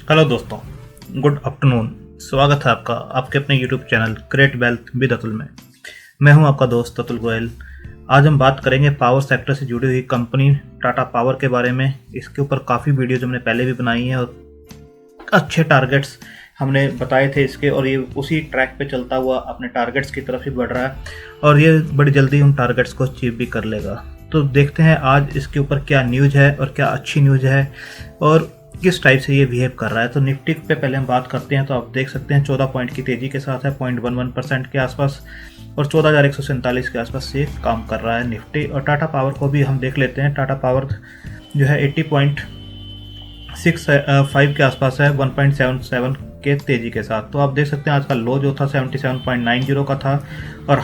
Hello दोस्तों, good afternoon. स्वागत है आपका आपके अपने YouTube channel create wealth with Atul में। मैं हूं आपका दोस्त अतुल गोयल। आज हम बात करेंगे पावर सेक्टर से जुड़ी हुई कंपनी टाटा पावर के बारे में। इसके ऊपर काफ़ी वीडियोज हमने पहले भी बनाई हैं और अच्छे टारगेट्स हमने बताए थे इसके, और ये उसी ट्रैक पे चलता हुआ अपने टारगेट्स की तरफ ही बढ़ रहा है और ये बड़ी जल्दी उन टारगेट्स को अचीव भी कर लेगा। तो देखते हैं आज इसके ऊपर क्या न्यूज़ है और क्या अच्छी न्यूज़ है और किस टाइप से ये बिहेव कर रहा है। तो निफ्टी पे पहले हम बात करते हैं। तो आप देख सकते हैं 14 पॉइंट की तेज़ी के साथ है, 0.11% के आसपास, और 14,147 के आसपास से काम कर रहा है निफ्टी। और टाटा पावर को भी हम देख लेते हैं। टाटा पावर जो है 80.65 के आसपास है, 1.77 के तेज़ी के साथ। तो आप देख सकते हैं आज का लो जो था 77.90 का था और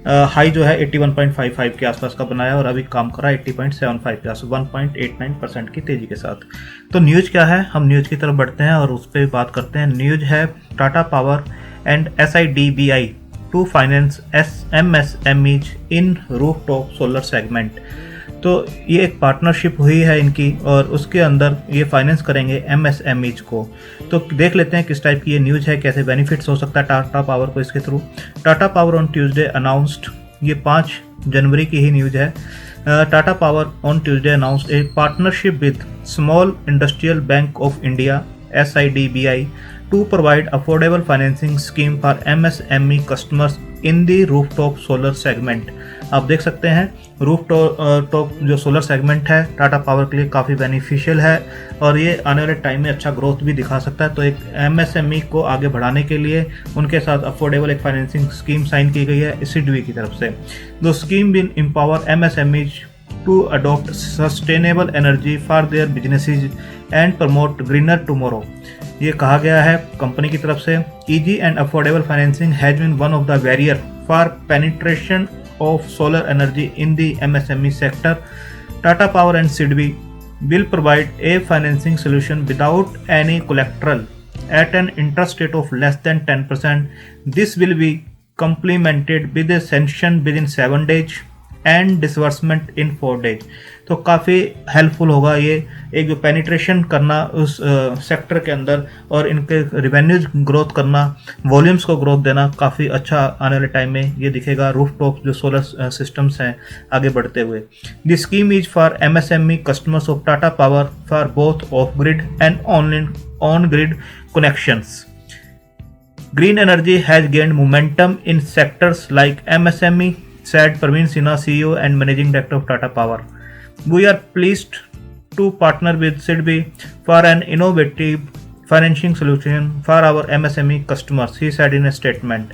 हाई जो है 81.55 के आसपास का बनाया और अभी काम कर रहा है 80.75 के आसपास, 1.89% की तेज़ी के साथ। तो न्यूज़ क्या है, हम न्यूज़ की तरफ बढ़ते हैं और उस पर बात करते हैं। न्यूज़ है Tata Power and SIDBI to finance MSMEs in rooftop solar segment. तो ये एक पार्टनरशिप हुई है इनकी और उसके अंदर ये फाइनेंस करेंगे MSMEs को। तो देख लेते हैं किस टाइप की ये न्यूज़ है, कैसे बेनिफिट्स हो सकता है टाटा पावर को इसके through. Tata power on Tuesday announced, ये 5 जनवरी की ही न्यूज़ है। Tata power on Tuesday announced A partnership with small industrial bank of India SIDBI to provide affordable financing scheme for MSME customers in the rooftop solar segment। आप देख सकते हैं rooftop जो solar segment है Tata power के लिए काफ़ी बेनिफिशियल है और ये आने वाले टाइम में अच्छा ग्रोथ भी दिखा सकता है। तो एक MSME को आगे बढ़ाने के लिए उनके साथ अफोर्डेबल एक फाइनेंसिंग स्कीम साइन की गई है SIDBI की तरफ से। The scheme will empower MSMEs to adopt sustainable energy for their businesses and promote greener tomorrow। ये कहा गया है कंपनी की तरफ से। Easy and affordable financing has been one of the barrier for penetration of solar energy in the MSME sector। Tata Power and SIDBI will provide a financing solution without any collateral at an interest rate of less than 10%। This will be complemented with a sanction within 7 days and disbursement in 4 days। तो काफ़ी helpful होगा ये एक जो penetration करना उस sector के अंदर और इनके रिवेन्यूज ग्रोथ करना, वॉल्यूम्स को ग्रोथ देना काफ़ी अच्छा आने वाले टाइम में ये दिखेगा रूफटॉप जो सोलर सिस्टम्स हैं आगे बढ़ते हुए। The scheme is for MSME customers of Tata power for both of grid and on grid connections. Green energy has gained momentum in sectors like MSME, said Praveen Sinha, CEO and Managing Director of Tata Power। We are pleased to partner with SIDBI for an innovative financing solution for our MSME customers, he said in a statement।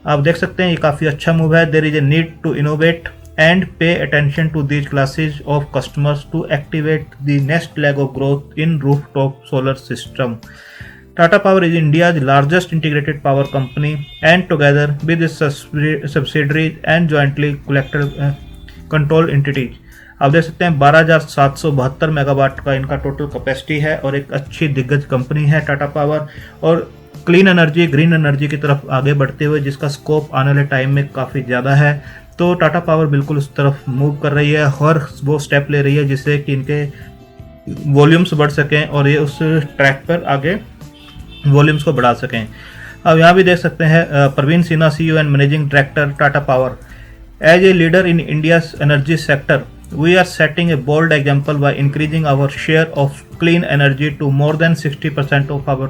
आप देख सकते हैं ये काफ़ी अच्छा move है। There is a need to innovate and pay attention to these classes of customers to activate the next leg of growth in rooftop solar system। Tata Power is India's largest integrated power company and together with its subsidiaries and jointly controlled entities। आप देख सकते हैं 12,772 megawatt का इनका total capacity है और एक अच्छी दिग्गज कंपनी है टाटा पावर, और क्लीन एनर्जी ग्रीन एनर्जी की तरफ आगे बढ़ते हुए जिसका स्कोप आने वाले टाइम में काफ़ी ज़्यादा है। तो टाटा पावर बिल्कुल उस तरफ मूव कर रही है और वो स्टेप ले रही है जिससे कि इनके वॉल्यूम्स बढ़ सकें और ये उस ट्रैक पर आगे वॉल्यूम्स को बढ़ा सकें। अब यहाँ भी देख सकते हैं Praveen Sinha, CEO and managing director Tata Power. As a leader in India's energy sector we are setting a bold example by increasing our share of clean energy to more than 60% of our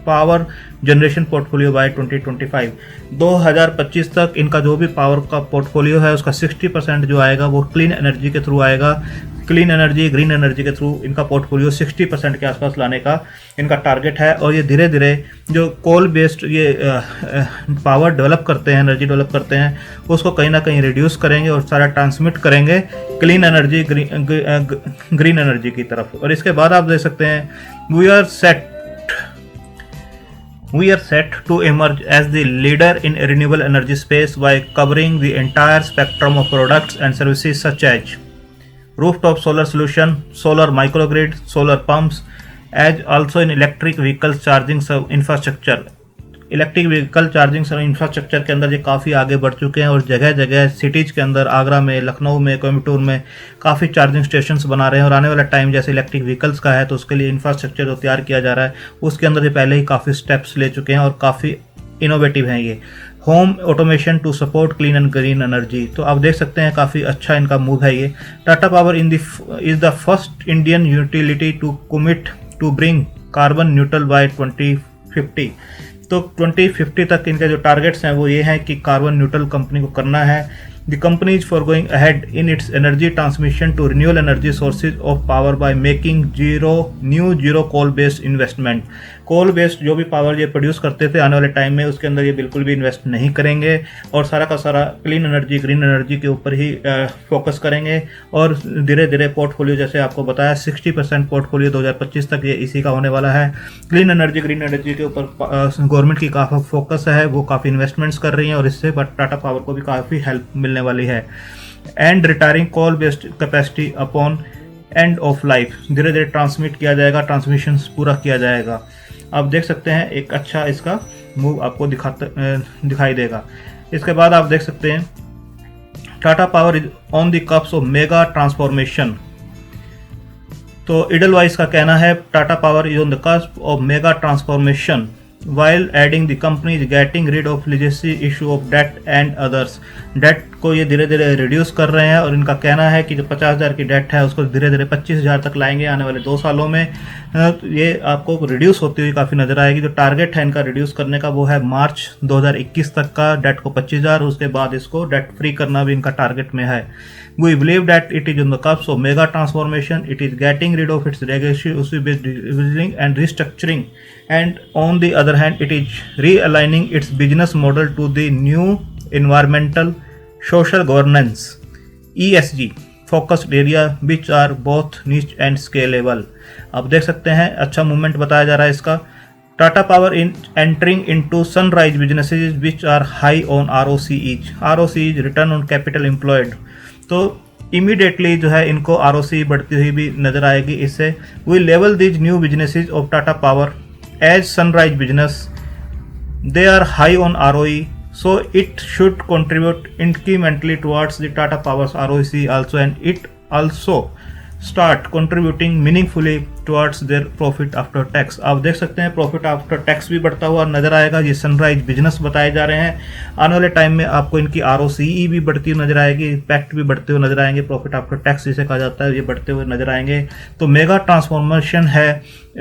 power generation portfolio by 2025। 2025 तक इनका जो भी power का portfolio है उसका 60% जो आएगा वो क्लीन एनर्जी के थ्रू आएगा। क्लीन एनर्जी ग्रीन एनर्जी के थ्रू इनका पोर्टफोलियो 60% के आसपास लाने का इनका टारगेट है। और ये धीरे धीरे जो कोल बेस्ड ये पावर डेवलप करते हैं, एनर्जी डेवलप करते हैं, उसको कहीं ना कहीं रिड्यूस करेंगे और सारा ट्रांसमिट करेंगे क्लीन एनर्जी ग्रीन एनर्जी की तरफ। और इसके बाद आप देख सकते हैं we are set to emerge as the leader in renewable energy space by covering the entire spectrum of products and services such as rooftop solar solution, solar microgrid, solar pumps, as also in electric vehicles charging infrastructure, electric vehicle charging infrastructure के अंदर ये काफ़ी आगे बढ़ चुके हैं और जगह जगह सिटीज़ के अंदर, आगरा में, लखनऊ में, कोयम्बटूर में काफ़ी चार्जिंग स्टेशंस बना रहे हैं। और आने वाला टाइम जैसे इलेक्ट्रिक व्हीकल्स का है तो उसके लिए इंफ्रास्ट्रक्चर जो तैयार किया जा रहा है उसके अंदर ये पहले ही काफ़ी स्टेप्स ले चुके हैं और काफ़ी इनोवेटिव हैं ये। Home automation to support clean and green energy, तो आप देख सकते हैं काफ़ी अच्छा इनका मूव है ये। Tata Power is the first Indian utility to commit to bring carbon neutral by 2050। तो 2050 तक इनके जो टारगेट्स हैं वो ये हैं कि कार्बन न्यूट्रल कंपनी को करना है। The company is for going ahead in its energy transmission to renewable energy sources of power by making zero coal based investment. Coal based जो भी पावर ये प्रोड्यूस करते थे आने वाले टाइम में उसके अंदर ये बिल्कुल भी इन्वेस्ट नहीं करेंगे और सारा का सारा क्लीन एनर्जी, ग्रीन एनर्जी के ऊपर ही फोकस करेंगे। और धीरे धीरे पोर्टफोलियो जैसे आपको बताया 60% पोर्टफोलियो 2025 तक ये इसी का होने वाला है। क्लीन एनर्जी, ग्रीन एनर्जी के ऊपर गवर्नमेंट की काफ़ी फोकस है, वो काफ़ी इन्वेस्टमेंट्स कर रही हैं और इससे टाटा पावर को भी काफ़ी हेल्प मिलने वाली है। And retiring coal based capacity upon end of life, धीरे धीरे ट्रांसमिट किया जाएगा, ट्रांसमिशन पूरा किया जाएगा। आप देख सकते हैं एक अच्छा इसका मूव आपको दिखाई देगा। इसके बाद आप देख सकते हैं Tata Power is on the cups of mega transformation. तो इडलवाइज का कहना है Tata Power is on the cusp of mega transformation while adding the company is getting rid of legacy issue of debt and others। Debt को ये धीरे धीरे reduce कर रहे हैं और इनका कहना है कि जो 50,000 की डेट है उसको धीरे धीरे 25,000 तक लाएंगे आने वाले 2 सालों में। ये आपको रिड्यूस होती हुई काफ़ी नज़र आएगी। जो टारगेट है इनका रिड्यूस करने का वो है मार्च 2021 तक का, डेट को 25,000, उसके बाद इसको डेट फ्री करना भी इनका टारगेट में है। We believe that it is on the cusp of mega transformation. It is getting rid of its legacy issues and restructuring, and on the other hand, it is realigning its business model to the new environmental, social governance (ESG) focused area, which are both niche and scalable। आप देख सकते हैं अच्छा movement बताया जा रहा है इसका। Tata Power in entering into sunrise businesses which are high on ROCE return on capital employed. तो इमीडिएटली जो है इनको ROCE बढ़ती हुई भी नजर आएगी इससे। We level these new businesses of Tata Power as sunrise business, they are high on ROE, so it should contribute incrementally towards the Tata Power's ROCE also, and it also start contributing meaningfully towards their profit after tax। आप देख सकते हैं profit after tax भी बढ़ता हुआ नजर आएगा। ये सनराइज बिजनेस बताए जा रहे हैं। आने वाले टाइम में आपको इनकी ROCE भी बढ़ती हुई नजर आएगी, इम्पैक्ट भी बढ़ते हुए नजर आएंगे, प्रॉफिट आफ्टर टैक्स जिसे कहा जाता है ये बढ़ते हुए नजर आएंगे। तो मेगा ट्रांसफॉर्मेशन है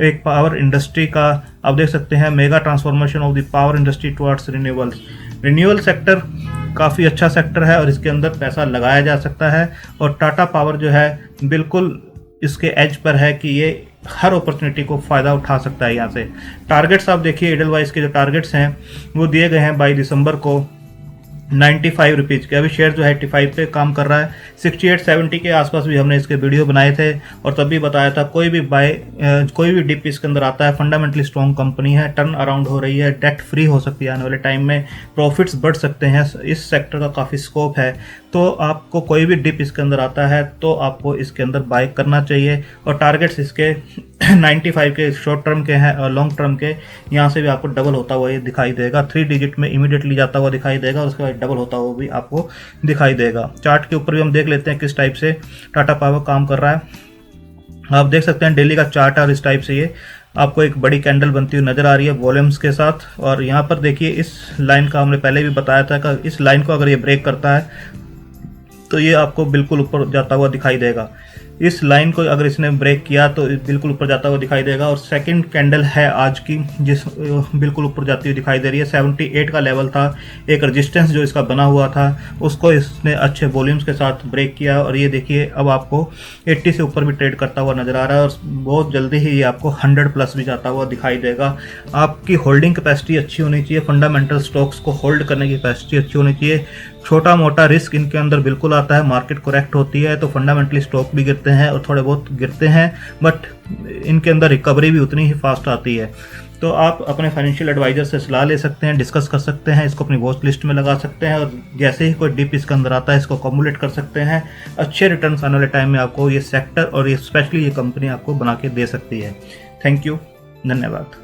एक पावर इंडस्ट्री का। आप देख सकते हैं mega transformation of the power industry towards renewables. Renewable sector काफ़ी अच्छा सेक्टर है और इसके अंदर पैसा लगाया जा सकता है और टाटा पावर जो है बिल्कुल इसके एज पर है कि ये हर अपॉर्चुनिटी को फ़ायदा उठा सकता है यहाँ से। टारगेट्स आप देखिए एडलवाइज के जो टारगेट्स हैं वो दिए गए हैं 22 दिसंबर को 95 रुपीज़ के। अभी शेयर जो है 85 पे काम कर रहा है। 68-70 के आसपास भी हमने इसके वीडियो बनाए थे और तब भी बताया था कोई भी डिप इसके अंदर आता है, फंडामेंटली स्ट्रॉन्ग कंपनी है, टर्न अराउंड हो रही है, डेट फ्री हो सकती है आने वाले टाइम में, प्रॉफिट्स बढ़ सकते हैं, इस सेक्टर का काफ़ी स्कोप है। तो आपको कोई भी डिप इसके अंदर आता है तो आपको इसके अंदर बाय करना चाहिए और टारगेट्स इसके 95 के शॉर्ट टर्म के हैं और लॉन्ग टर्म के यहाँ से भी आपको डबल होता हुआ ये दिखाई देगा। 3 डिजिट में इमीडिएटली जाता हुआ दिखाई देगा और उसके बाद डबल होता हुआ भी आपको दिखाई देगा। चार्ट के ऊपर भी हम देख लेते हैं किस टाइप से टाटा पावर काम कर रहा है। आप देख सकते हैं डेली का चार्ट है और इस टाइप से ये आपको एक बड़ी कैंडल बनती हुई नजर आ रही है वॉल्यूम्स के साथ। और यहाँ पर देखिए इस लाइन का हमने पहले भी बताया था कि इस लाइन को अगर ये ब्रेक करता है तो ये आपको बिल्कुल ऊपर जाता हुआ दिखाई देगा। इस लाइन को अगर इसने ब्रेक किया तो बिल्कुल ऊपर जाता हुआ दिखाई देगा। और सेकंड कैंडल है आज की जिस बिल्कुल ऊपर जाती हुई दिखाई दे रही है। 78 का लेवल था, एक रेजिस्टेंस जो इसका बना हुआ था उसको इसने अच्छे वॉल्यूम्स के साथ ब्रेक किया और ये देखिए अब आपको 80 से ऊपर भी ट्रेड करता हुआ नजर आ रहा है और बहुत जल्दी ही ये आपको 100 प्लस भी जाता हुआ दिखाई देगा। आपकी होल्डिंग कैपेसिटी अच्छी होनी चाहिए, फंडामेंटल स्टॉक्स को होल्ड करने की कैपेसिटी अच्छी होनी चाहिए। छोटा मोटा रिस्क इनके अंदर बिल्कुल आता है, मार्केट करेक्ट होती है तो फंडामेंटली स्टॉक भी गिरते हैं और थोड़े बहुत गिरते हैं, बट इनके अंदर रिकवरी भी उतनी ही फास्ट आती है। तो आप अपने फाइनेंशियल एडवाइजर से सलाह ले सकते हैं, डिस्कस कर सकते हैं, इसको अपनी वॉच लिस्ट में लगा सकते हैं और जैसे ही कोई डिप इसके अंदर आता है इसको अकोमुलेट कर सकते हैं। अच्छे रिटर्न्स आने वाले टाइम में आपको ये सेक्टर और ये स्पेशली ये कंपनी आपको बना के दे सकती है। थैंक यू, धन्यवाद।